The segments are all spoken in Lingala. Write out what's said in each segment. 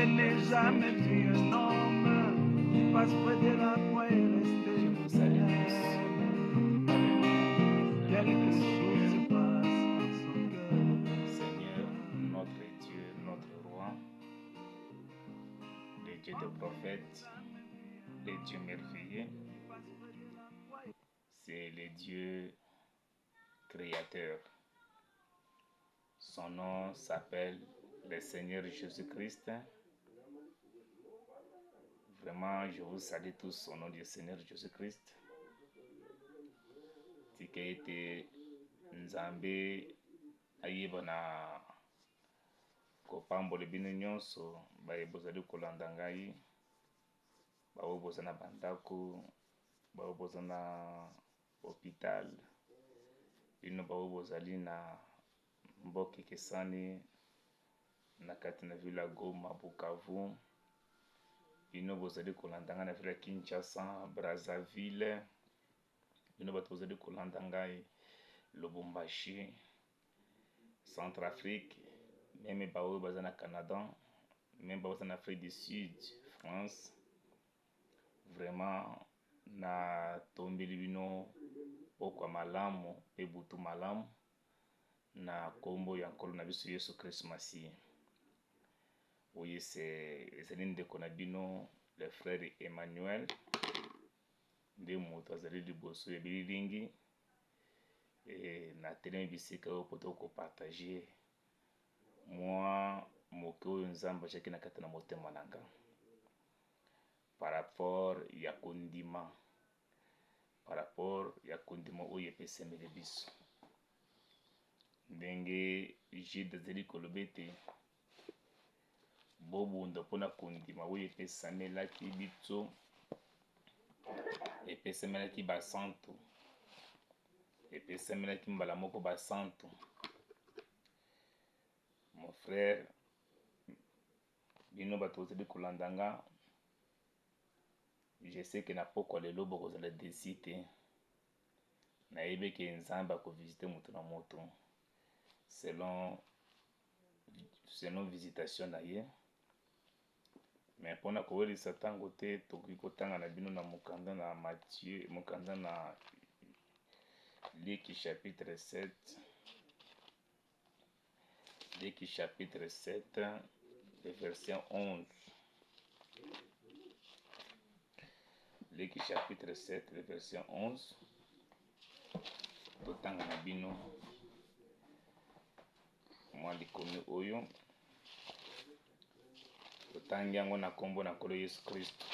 n'ai jamais vu un homme qui passe près de la croix et rester fidèle. Quelque chose se passe dans son cœur. Seigneur, notre Dieu, notre roi, le Dieu des prophètes, le Dieu merveilleux, c'est le Dieu créateur. Son nom s'appelle le Seigneur Jésus-Christ. Vraiment, je vous salue tous au nom du Seigneur Jésus-Christ. Tika ete Nzambe ayeba na kopambola bino nyonso baye bozali kolanda ngai, baoyo boza na bandako, baoyo boza na hôpital, bino baoyo bozali na mboka ekesani na kati na ville ya Goma, Bukavu, bino bozali kolanda ngai na ville ya Kinshasa, Brazzaville, bino bato bozali kolanda ngai Lubumbashi, Centrafrique, même baoyo baza na Canada, même baza na Afrique du Sud, France. Vraiment na tombeli bino pokwa malamu pe butu malamu na kombo ya nkolo na biso Yesu Christ Masihi. Oui, ezali ndeko na bino le frère Emmanuel nde moto azali liboso ya bililingi na telemi bisika oyo poto kopartage mwa moke oyo Nzambe azalaki na kati na motema na nga par rapport ya kondima oyo epesemeli biso ndenge Jude azali koloba ete bobunda mpona kondima oyo epesamelaki biso, epesamelaki basantu, epesamelaki mbala moko basantu. Mon frère, bino bato bozali kolanda nga, je sais que na pokwa lelo bokozala desi te, nayebi ke Nzambe akovisite moto na moto selon visitation na ye. Mais mpona kowelisa ntango te, tokoki kotanga na bino na mokanda na Matthieu, mokanda na Luc chapitre 7. Luc chapitre 7, le verset 11. Luc chapitre 7, le verset 11. Totanga na bino mwa likomi oyo. Totangi yango na kombo na nkolo Yesu Christ.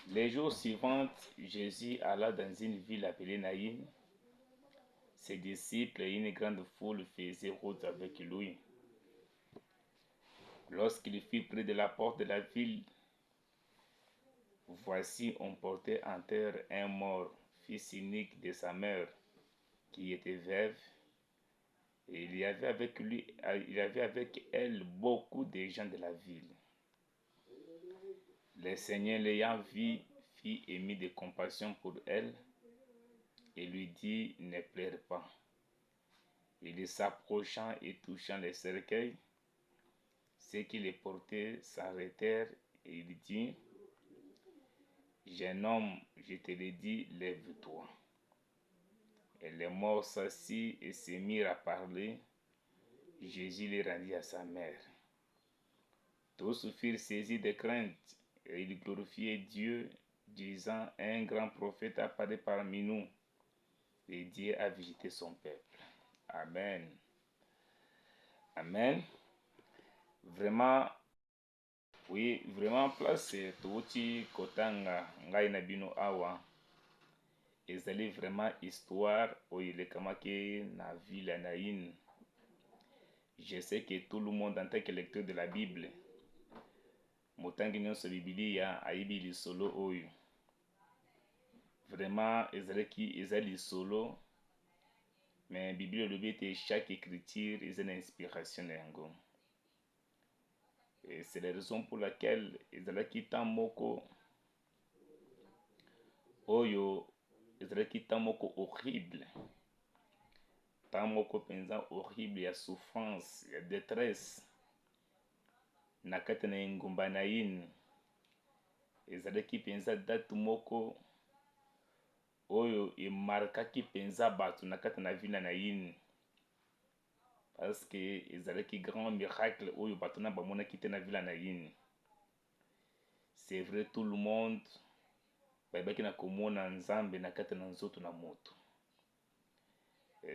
Les jours suivants, Jésus alla dans une ville appelée Naïn. Ses disciples et une grande foule faisaient route avec lui. Lorsqu'il fut près de la porte de la ville, voici on portait en terre un mort, fils unique de sa mère, qui était veuve, et il y avait avec elle beaucoup de gens de la ville. Le Seigneur l'ayant vu, fit émis de compassion pour elle, et lui dit, ne pleure pas. Il s'approchant et touchant le cercueil, ceux qui le portaient s'arrêtèrent, et il dit, jeune homme, je te le dis, lève-toi. Et les morts s'assit et se mirent à parler. Jésus les rendit à sa mère. Tous furent saisis de crainte, et ils glorifiaient Dieu, disant, un grand prophète apparaît parmi nous, et Dieu a visité son peuple. Amen. Amen. Vraiment, oui, vraiment place touti kotanga ngai na bino awa. Ezali vraiment histoire oyo elekamaki na ville ya Naïn. Je sais que tout le monde en tant que lecteur de la Bible, motangi nyonso Bibilia ayebi lisolo oyo. Vraiment ezali lisolo, mais Bible elobi ete chaque écriture eza na inspiration na yango. Et c'est la raison pour laquelle ezalaki temps moko oyo ezalaki temps moko horrible temps moko penza horrible ya souffrance ya détresse na kati na engumba na yini. Ezalaki penza date moko oyo emarkaki penza bato na kati na vila na yini, parce que ezalaki grand miracle oyo bato na bamonaki te na vila na yini. C'est vrai, tout le monde bayebaki na komona nzambe na kati na nzoto na moto.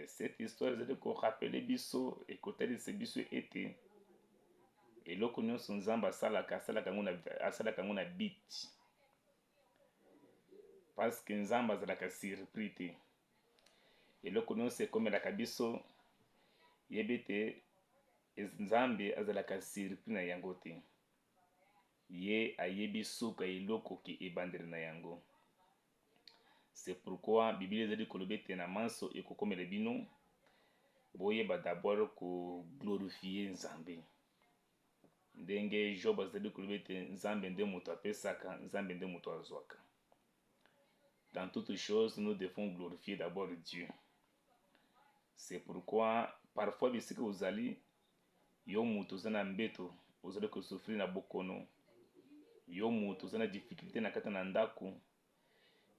Cette histoire ezali korapele biso, ekotalisa biso ete eloko nyonso nzambe asalaka yango na bit, parce que nzambe azalaka surpris te. Eloko nyonso ekomelaka biso yebi te nzambe azalaka surpris na yango te. Ye ayebi suka eloko ki ebandeli na yango. C'est pourquoi Bible ezali koloba ete na manso ekokomela bino boyeba d'abord ko glorifier nzambe. Ndenge Job azali koloba ete nzambe nde moto apesaka, nzambe nde moto azwaka. Dans toutes choses, nous devons glorifier d'abord Dieu. C'est pourquoi parfois bisika ozali yo moto oza na mbeto ozali kosouffrir na bokono, yo moto oza na difficulté na kati na ndako,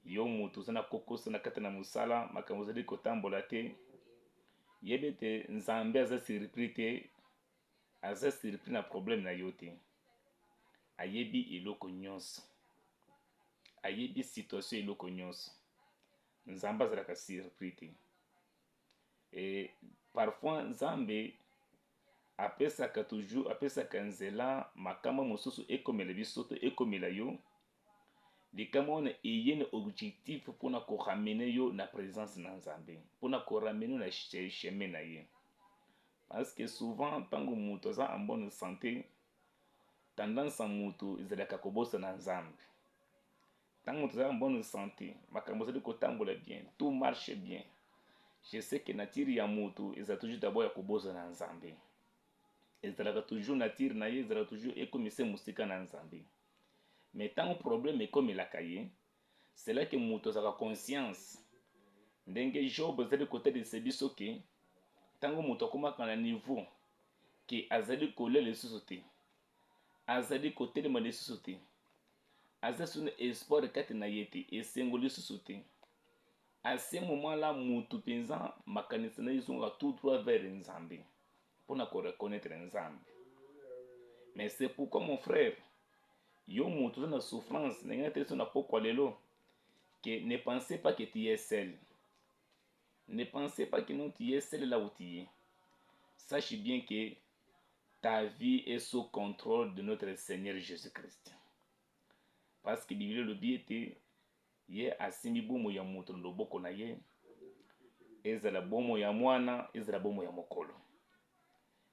yo moto oza na kokosa na kati na mosala, makambo ozali kotambola te, yebe te nzambe aza surpris te, aza surpris na problème na yo te. Ayebi eloko nyonso, ayebi situation eloko nyonso. Nzambe azalaka surpris te. Et parfois nzambe apesaka nzela makama mosusu ekomela biso to ekomela yo, likama wana eyene objectif mpona koramene yo na présence na nzambe, mpona koramene yo na chemin na ye. Parce que souvent ntango moto aza en bonne santé, tendance ya moto ezalaka kobosa na nzambe. Ntango moto aza en bonne santé, makambo ezali kotambola bien, tout marche bien, je sais que nature ya moto ezala toujours d'abord ya kobosa na nzambe. Ezalaka toujours nature na ye, ezalaka toujours ekomise mosika na nzambe. Mais ntango problème ekomelaka ye, c'est là que moto azalaka conscience. Ndenge Job azali kotalisa biso ke ntango moto akomaka na niveau ke azali kolia lisusu te, azali kotelema lisusu te, azali na espoir kati na ye te, esengo lisusu te, à ce moment-là moto penza makanisi na ye ezonga tout droit vers nzambe mpona koreconnaître nzambe. Mais c'est pourquoi mon frère, yo moto oza na souffrance na ngana te na pokwa lelo, que ne pensez pas que tu es seul. Ne pensez pas que non tu es seul là où tu es. Sache bien que ta vie est sous contrôle de notre Seigneur Jésus-Christ. Parce que Bible le dit était ye asimi bomo ya moto na loboko na ye, ezala bomo ya mwana, ezala bomo ya mokolo.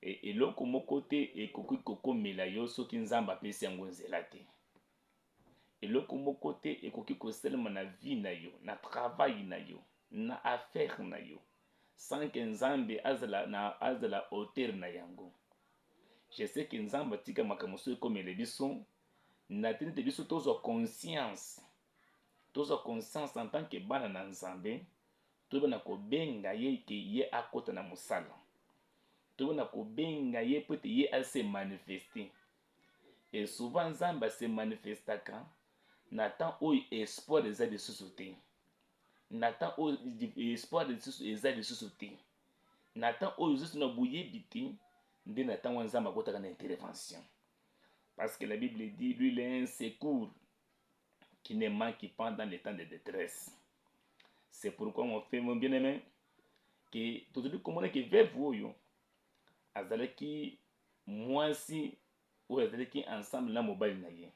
Et eloko moko te ekoki kokomela yo soki nzambe apesi yango nzela te. Eloko moko te ekoki koselema na vie na yo, na travail na yo, na affaire na yo, sans que nzambe azala auteur na yango. Je sais que nzambe atika makambo so ekomela biso, na tini te biso tozwa conscience en tant que bana na nzambe, tobana kobenga ye ke ye akota na mosala, tobana kobenga ye po te ye ase manifester. Et souvent nzambe se manifestaka na temps oyo espoir eza lisusu te, na temps oyo espoir eza lisusu te, na temps oyo lisusu na boyebi te, nde na temps wana nzambe akotaka na intervention. Parce que la Bible dit, lui il est un secours qui ne manque pas dans les temps de détresse. C'est pourquoi mon frère, mon bien-aimé, que tout le monde qui veut vous, azalaki mwasi ou azalaki ensemble na mobile na ye.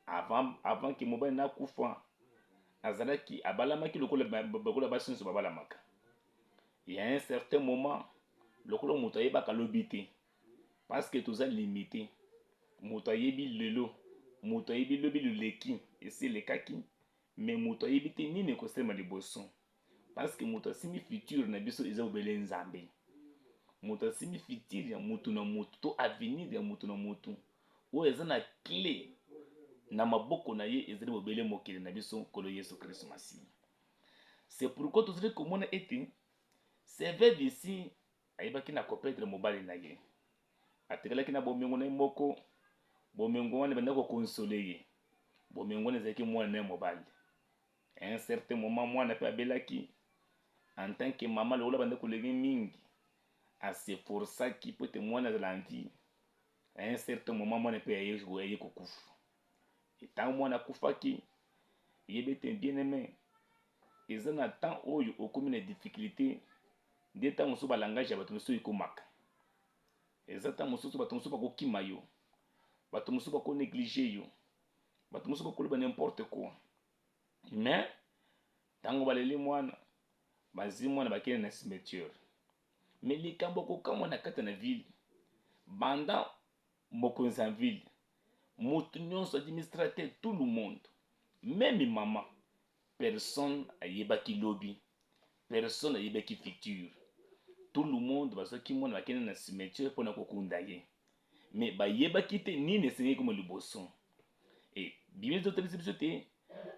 Avant que mobile na kufa, azalaki abalamaki lokola basinso babalamaka. Il y a un certain moment, lokola moto ayebaka lobi te, parce que toza limité. Moto ayebi lelo, moto ayebi lobi luleki, esi lekaki, mais moto ayebi te nini ekosema liboso. Parce que moto asimi futur na biso eza obele nzambe. Moto asimi futur ya moto na moto, to avenir ya moto na moto, oyo eza na clé na maboko na ye ezali obele mokili na biso kolo Yesu Christ Masi. C'est pourquoi tozali komona ete ce veuve ici ayebaki na kopetre mobali na ye, atikalaki na bomengo na ye moko. Bomengo wana banda kokonsole ye, bomengo wana ezalaki mwana na ye mobali. À un certain moment mwana mpe abelaki, en tant que mama lokola banda koleki mingi aseforsaki po ete mwana azala en vie. À un certain moment mwana mpe aye kokufa. Etango mwana akufaki, yebi ete bien aimé eza na temps oyo okomi na difficulté nde ntango mosusu balangage ya bato mosusu ekomaka. Eza ntango mosusu bato mosusu bakokima yo, bato mosusu bakonéglige yo, bato mosusu bakoloba n'importe quoi. Mais ntango baleli mwana bazwi mwana bakende na cimetière. Mais likambo kokamwa na kati na ville banda mokonzi ya ville, moto nyonso administrateur, tout le monde, même maman, personne ayebaki lobi, personne ayebaki futur. Tout le monde bazwaki mwana bakende na cimetière mpona kokunda ye. Mais bayebaki te nini esengeli koma liboso. Et Bible ezotalisa biso te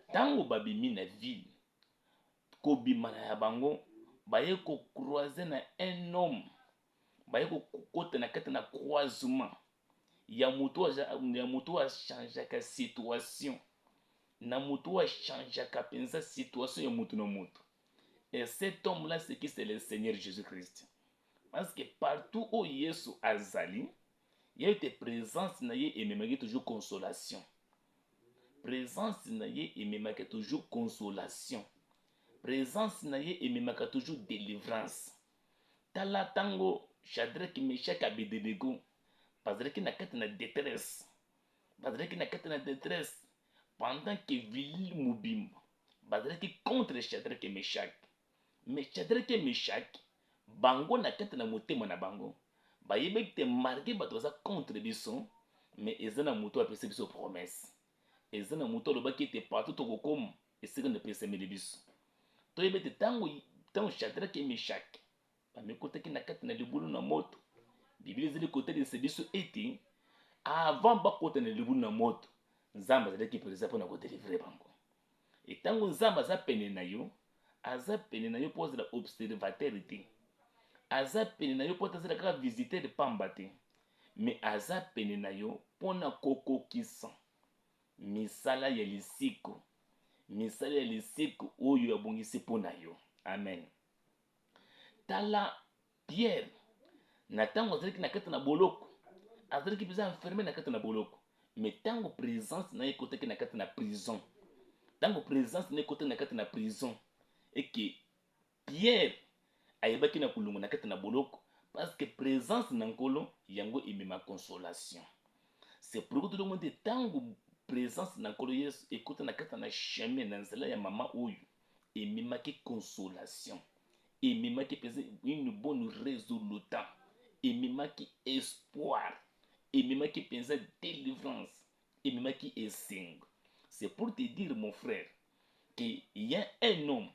ntango babimi na ville kobima na ya bango baye kokroise na un homme, baye kokota na kati na croisement ya moto achangeaka situation, na moto achangeaka penza situation ya moto na moto. Et cet homme là c'est qui? C'est le Seigneur Jésus-Christ. Parce que partout où Yesu azali, il y a eu présence na ye ememaki toujours consolation. Présence na ye ememaki toujours consolation. Présence na ye ememaka toujours délivrance. Tala tango Shadrach, Meshach, Abednego bazalaki na kati na détresse, bazalaki na kati na détresse pendant que vili mobimba bazalaki contre Shadrach et Meshach. Mais Shadrach et Meshach bango na kati na motema na bango bayebaki te malgré bato baza contre biso, mais eza na moto apesa biso promesse, eza na moto alobaki ete partout tokokoma esika na pesameli biso. Toyebi ete ntango Shadrach et Meshach bamekotaki na kati na libulu na moto, Biblia ezali kotelisa biso ete avant bakota na libulu na moto Nzambe azalaki presa mpona kodelivre bango. Etango Nzambe aza pene na yo, aza pene na yo mpo azala observateur te, aza pene na yo mpo azala kaka visiteur pamba te, mais aza pene na yo mpona kokokisa misala ya lisiko, misala ya lisiko oyo abongisi mpona yo. Amen. Tala Pierre, na tango azalaki na kati na boloko, azalaki mpenza enfermé na kati na boloko, mais tango présence na ye ekotaki na kati na prison, tango présence na ye ekotaki na kati na prison, eke Pierre ayebaki na kolongo na kati na boloko, parce que présence na nkolo yango emema consolation. C'est pourquoi tout le monde est tango présence na nkolo Yesu ekota na kati na chemin na nzela ya mama oyo ememaki consolation, ememaki pesa une bonne résultat, ememaki espoir, ememaki pensa délivrance, ememaki esengo. C'est pour te dire mon frère qu'il y a un homme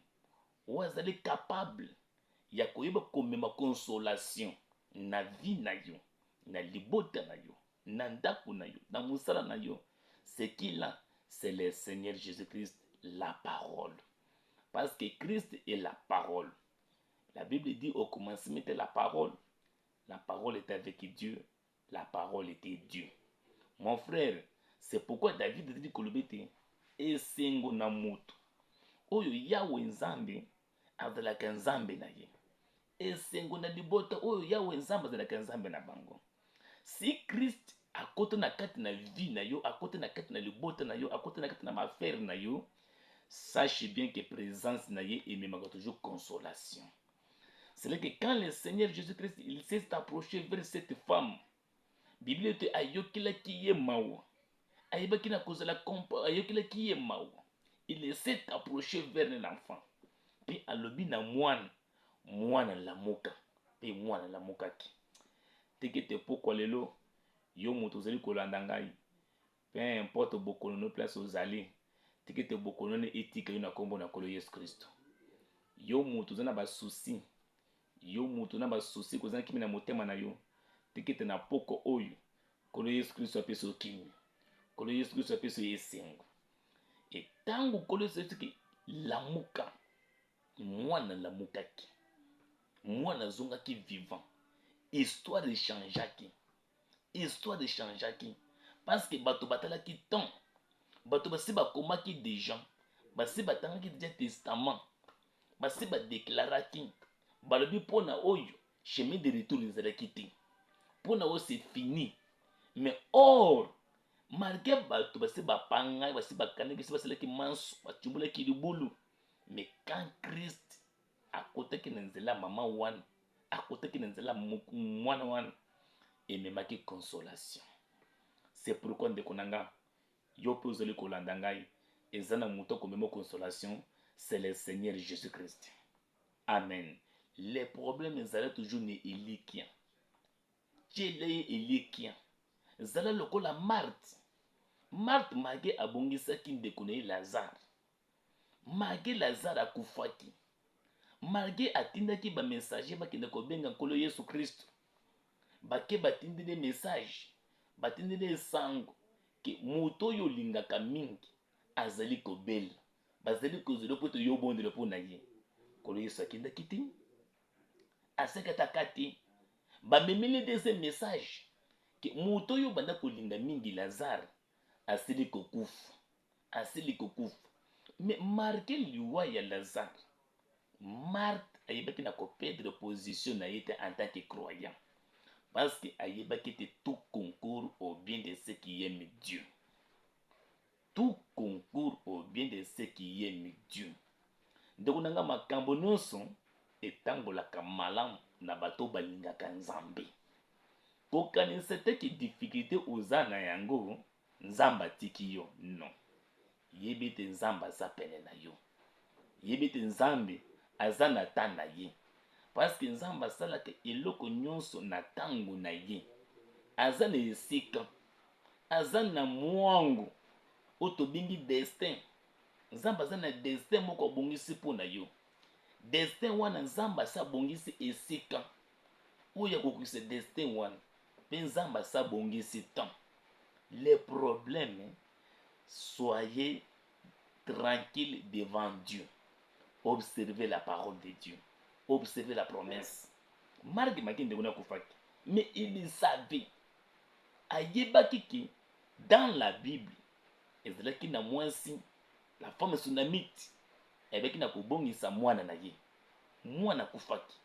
où azali capable ya koyeba komema consolation na vie na yo, na libota na yo, na ndako na yo, na mosala na yo. C'est qui là? C'est le Seigneur Jésus-Christ, la parole. Parce que Christ est la parole. La Bible dit au commencement était la parole était avec Dieu, la parole était Dieu. Mon frère, c'est pourquoi David dit kolobete esengo na moto oyo Yawe Nzambe azalaka Nzambe na ye, esengo na libota oyo Yawe Nzambe azalaka Nzambe na bango. Si Christ akota na kati na vie na yo, akota na kati na libota na yo, akota na kati na mafere na yo, sache bien que présence na ye ememaka toujours consolation. C'est là que quand le Seigneur Jésus-Christ il s'est approché vers cette femme, Bible était ayokilaki ye mawa, ayebaki na kozala kompa, ayokilaki ye mawa, il s'est approché vers l'enfant, puis alobi na mwana lamuka, puis mwana lamukaki. Tekete pokwa lelo yo moto ozali kolanda ngai, peu importe bokolo no place ozali, tekete bokolo ne etika yo na kombo na kolo Yesu Kristo. Yo moto ozali na basusi, yo moto na basusi kozala kimi na motema na yo, tekete na poko oyo kolo Yesu Kristo apesa okimi, kolo Yesu Kristo apesa esengo. Etango kolo Yesu Kristo lamuka, mwana lamukaki, Moi nazongaki vivant. Histoire échangeaki. Histoire échangeaki. Parce que bato batalaki tant. Bato basi bakomaki des gens. Basi batangaki déjà testament. Basi badéclaraki. Balobi pona oyo. Chemin de retour ezalaki te. Pona oyo c'est fini. Mais or, malgré bato basi bapanga, basi bakane, basi basalaki manso, batumbulaki libulu. Mais quand Christ akotaki na nzela mama wana, akotaki na nzela mwana wana, ememaki consolation. C'est pourquoi ndeko nanga, yo pe ozali kolanda ngai, eza na moto komema consolation, c'est le Seigneur Jésus-Christ. Amen. Les problèmes ezala toujours ne elikia. Tchele elikia. Zala lokola Marthe. Marthe mage abongisaki ndeko na ye Lazare. Mage Lazare akufaki. Malgré atindaki ba messager bakende kobenga nkolo Yesu Kristo. Bake batindile message. Batindile sango. Ke moto yo lingaka mingi. Azali kobela. Bazali kozelo poto yo bondele pona ye. Nkolo Yesu akenda kiti. Asekata kati. Bamemeli deuxième message. Ke moto yo banda kolinga mingi Lazare. Asili kokufa. Asili kokufa. Mais marqué liwa ya Lazare. Marthe ayebaki na koperdre position na yete en tant que croyant. Parce que ayebaki te tout concourt au bien de ceux qui aiment Dieu. Tout concourt au bien de ceux qui aiment Dieu. Ndeko nanga makambo nyonso etambolaka malamu na bato balingaka Nzambe. Kokanisa te ki difficulté oza na yango, Nzamba tiki yo. Non. Yebi te Nzamba aza pene na yo. Yebi te Nzambe aza na temps na ye. Parce que Nzamba asalaka eloko nyonso na tango na ye. Aza na esika. Aza na mwangu. O tobingi destin. Nzamba aza na destin moko abongisi mpo na yo. Destin wana Nzamba asa abongisi esika. Oyo akokisa destin wana. Mpe Nzamba asa abongisi temps. Les problèmes, soyez tranquille devant Dieu. Observez la parole de Dieu. Observez la promesse. Marc Makinde Guna Koufaki. Mais il savait. Ayebaki ki dans la Bible, ezalaki na mwasi, la femme sunamite, ayebaki na kobongisa mwana na ye. Mwana kufaki.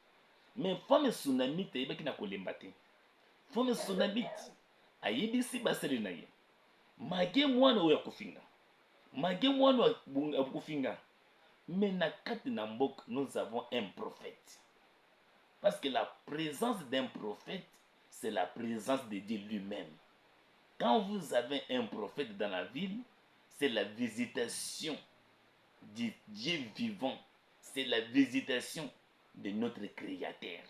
Mais femme sunamite ayebaki na kolemba te. Femme sunamite ayebisi baseli na ye. Mage mwana oyo akufinga. Mage mwana akufinga. Mais na kati na mboka, nous avons un prophète. Parce que la présence d'un prophète, c'est la présence de Dieu lui-même. Quand vous avez un prophète dans la ville, c'est la visitation du Dieu vivant. C'est la visitation de notre Créateur.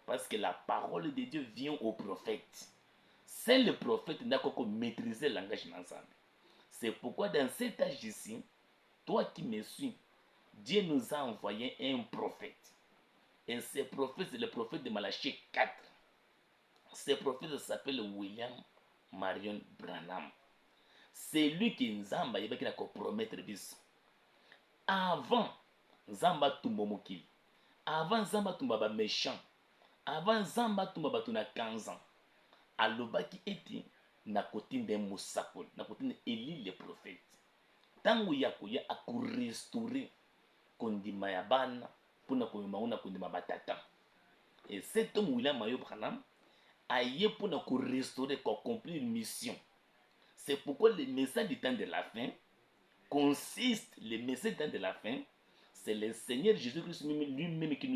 Parce que la parole de Dieu vient au prophète. C'est le prophète qui n'a qu'à maîtriser le langage ensemble. C'est pourquoi dans cet âge ici, toi qui me suis, Dieu nous a envoyé un prophète. Et ce prophète, c'est le prophète de Malachie 4. Ce prophète s'appelle William Marion Branham. C'est lui qui Nzamba yebaki na ko promettre biso. Avant Nzamba tumba mokili. Avant Nzamba tumba ba méchant. Avant Nzamba tumba bato na 15 ans. Alobaki eti na kotinda musakoli, na kotinda Eli le prophète. Tango yakoya akurestaurer kondima ya bana pona koyoma kondima batata. Et cet homme William Marion Branham aye pona ko restaurer, ko accomplir une mission. C'est pourquoi le message du temps de la fin consiste, le message du temps de la fin, c'est le Seigneur Jésus-Christ lui-même qui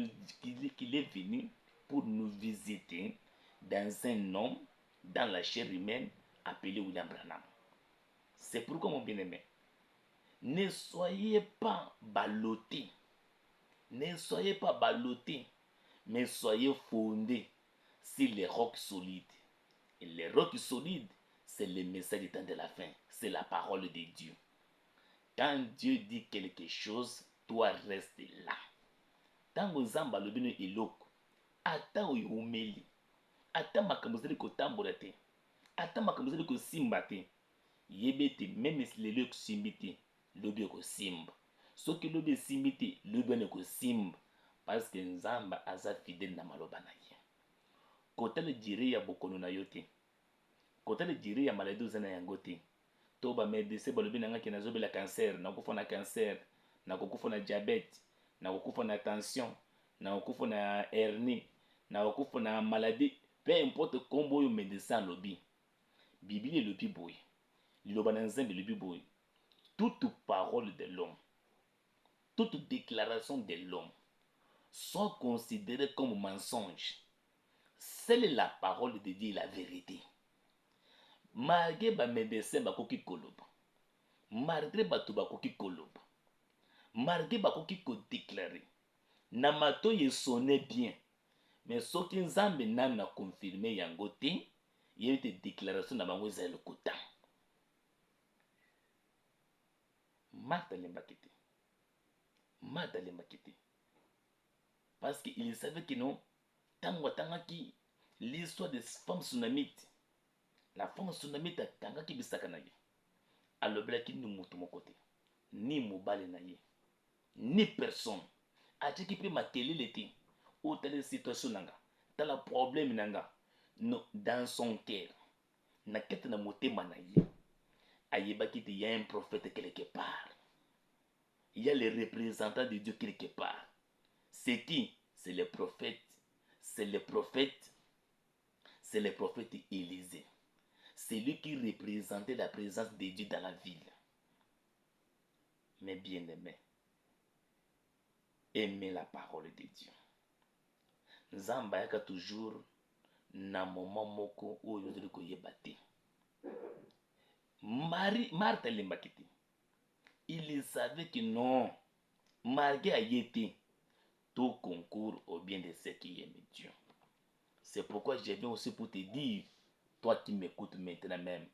est venu pour nous visiter dans un homme, dans la chair humaine, appelé William Branham. C'est pourquoi mon bien-aimé, ne soyez pas ballottés. Ne soyez pas ballottés, mais soyez fondés sur les rocs solides. Et les rocs solides, c'est le message du temps de la fin. C'est la parole de Dieu. Quand Dieu dit quelque chose, toi reste là. Tango Nzamba lobino eloko, ata oyomeli, ata makambo zeli kotambola te, ata makambo zeli kosimba te, yebe te même si lelo ekosimbi te, lobi ekosimba. Soki lobi esimbi te, lobi wana ekosimba. parce que nzamba aza fidèle na maloba na ye. Kotala jiri ya bokono na yo te, kotala jiri ya maladi oza na yango te. To ba médecin balobi na nga ke nazobela cancer, nakokufa na cancer, nakokufa na diabète, nakokufa na tension, nakokufa na hernie, nakokufa na maladie, peu importe kombo oyo médecin alobi. Biblia elobi boye, liloba na nzambe elobi boye. Toute parole de l'homme, toute déclaration de l'homme sont considérées comme mensonge. Seule la parole de Dieu est la vérité. Malgré ba médecin bakoki koloba, malgré bato bakoki koloba, malgré bakoki ko déclarer, na mato ye sonne bien, mais soki nzambe nanu na confirmer yango te, yete déclaration na bango eza lokota. Marthe alembaki te. Marthe alembaki te. Parce qu'il savait que non, tango atangaki l'histoire des femmes tsunamite, la femme tsunamite atangaki bisaka na ye, alobelaki ni mutu moko te, ni mobali na ye, ni personne. Atiaki mpe makelele te, otala situation nanga, tala problème nanga. Non, dans son cœur, na kete na motema na ye, ayebaki te, il y a un prophète quelque part. Il y a les représentants de Dieu quelque part. C'est qui? C'est le prophète. C'est le prophète. C'est le prophète Élisée. C'est lui qui représentait la présence de Dieu dans la ville. Mais bien aimé, aimez la parole de Dieu. Nzamba yaka toujours na moment moko oyo ozali koyeba te. Marthe alembaki te. Il savait que non, malgré Ayete, tout concourt au bien de ceux qui aiment Dieu. C'est pourquoi je viens aussi pour te dire, toi qui m'écoutes maintenant même,